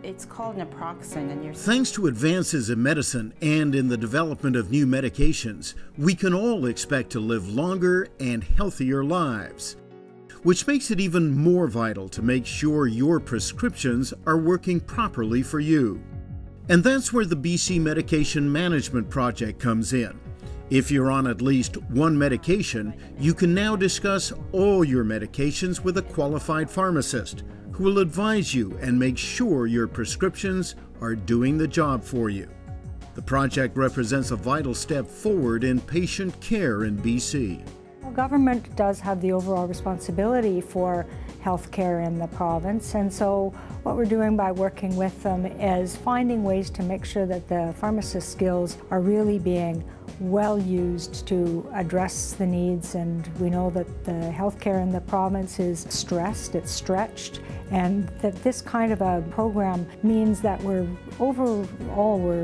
It's called naproxen, and Thanks to advances in medicine and in the development of new medications, we can all expect to live longer and healthier lives, which makes it even more vital to make sure your prescriptions are working properly for you. And that's where the BC Medication Management Project comes in. If you're on at least one medication, you can now discuss all your medications with a qualified pharmacist who will advise you and make sure your prescriptions are doing the job for you. The project represents a vital step forward in patient care in BC. Well, government does have the overall responsibility for healthcare in the province, and so what we're doing by working with them is finding ways to make sure that the pharmacist skills are really being well used to address the needs. And we know that the healthcare in the province is stressed, it's stretched, and that this kind of a program means that we're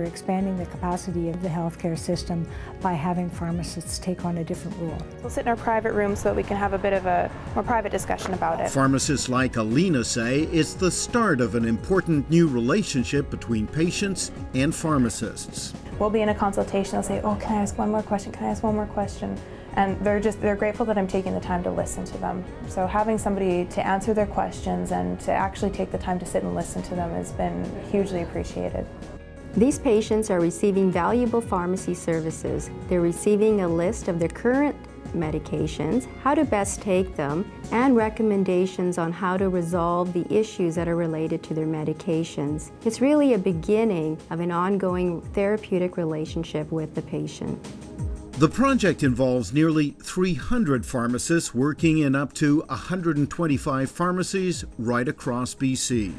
expanding the capacity of the healthcare system by having pharmacists take on a different role. We'll sit in our private room so that we can have a bit of a more private discussion about it. Pharmacists like Alina say it's the start of an important new relationship between patients and pharmacists. We'll be in a consultation, they'll say, oh, can I ask one more question? Can I ask one more question? And they're grateful that I'm taking the time to listen to them. So having somebody to answer their questions and to actually take the time to sit and listen to them has been hugely appreciated. These patients are receiving valuable pharmacy services. They're receiving a list of their current medications, how to best take them, and recommendations on how to resolve the issues that are related to their medications. It's really a beginning of an ongoing therapeutic relationship with the patient. The project involves nearly 300 pharmacists working in up to 125 pharmacies right across BC.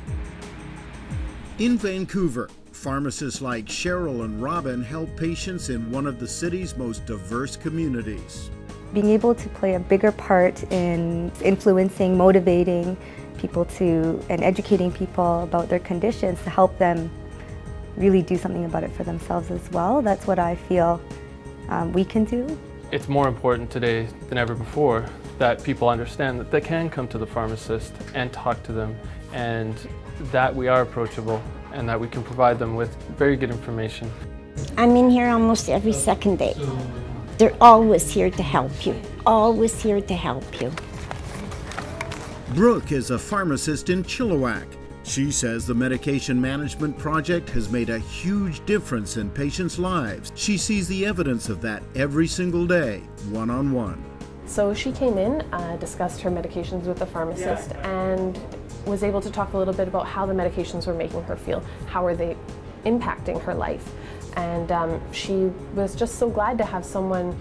In Vancouver, pharmacists like Cheryl and Robin help patients in one of the city's most diverse communities. Being able to play a bigger part in influencing, motivating people and educating people about their conditions to help them really do something about it for themselves as well. That's what I feel we can do. It's more important today than ever before that people understand that they can come to the pharmacist and talk to them, and that we are approachable and that we can provide them with very good information. I'm in here almost every second day. They're always here to help you, always here to help you. Brooke is a pharmacist in Chilliwack. She says the Medication Management Project has made a huge difference in patients' lives. She sees the evidence of that every single day, one-on-one. So she came in, discussed her medications with the pharmacist, and was able to talk a little bit about how the medications were making her feel, how are they impacting her life. And she was just so glad to have someone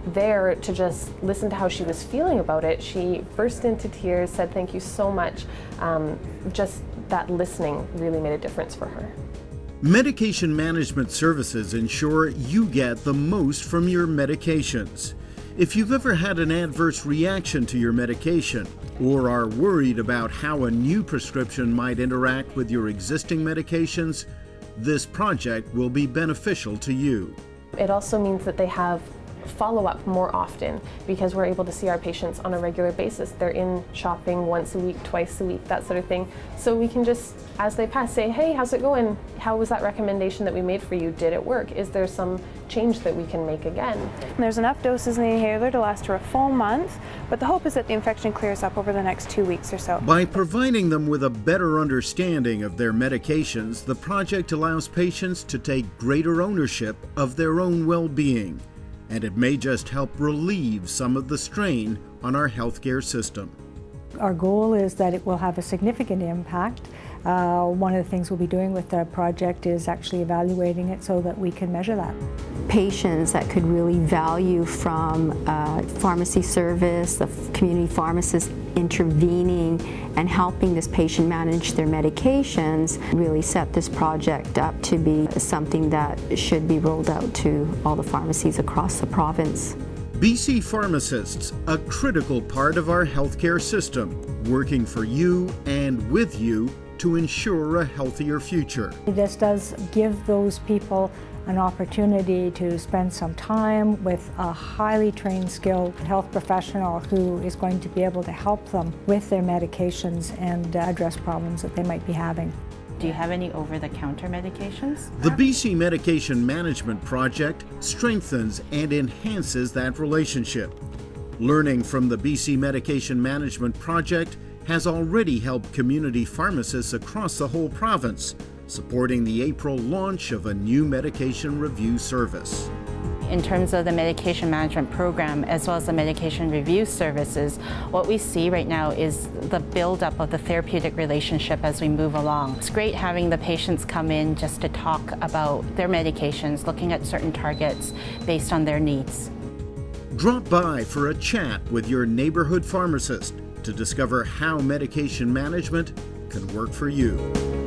there to just listen to how she was feeling about it. She burst into tears, said thank you so much. Just that listening really made a difference for her. Medication management services ensure you get the most from your medications. If you've ever had an adverse reaction to your medication or are worried about how a new prescription might interact with your existing medications, this project will be beneficial to you. It also means that they have follow-up more often because we're able to see our patients on a regular basis. They're in shopping once a week, twice a week, that sort of thing. So we can just, as they pass, say, hey, how's it going? How was that recommendation that we made for you? Did it work? Is there some change that we can make again? And there's enough doses in the inhaler to last her a full month, but the hope is that the infection clears up over the next 2 weeks or so. By providing them with a better understanding of their medications, the project allows patients to take greater ownership of their own well-being. And it may just help relieve some of the strain on our healthcare system. Our goal is that it will have a significant impact. One of the things we'll be doing with the project is actually evaluating it so that we can measure that. Patients that could really value from pharmacy service, the community pharmacist intervening and helping this patient manage their medications really set this project up to be something that should be rolled out to all the pharmacies across the province. BC Pharmacists, a critical part of our healthcare system, working for you and with you to ensure a healthier future. This does give those people an opportunity to spend some time with a highly trained, skilled health professional who is going to be able to help them with their medications and address problems that they might be having. Do you have any over-the-counter medications? The BC Medication Management Project strengthens and enhances that relationship. Learning from the BC Medication Management Project has already helped community pharmacists across the whole province, supporting the April launch of a new medication review service. In terms of the medication management program as well as the medication review services, what we see right now is the buildup of the therapeutic relationship as we move along. It's great having the patients come in just to talk about their medications, looking at certain targets based on their needs. Drop by for a chat with your neighborhood pharmacist to discover how medication management can work for you.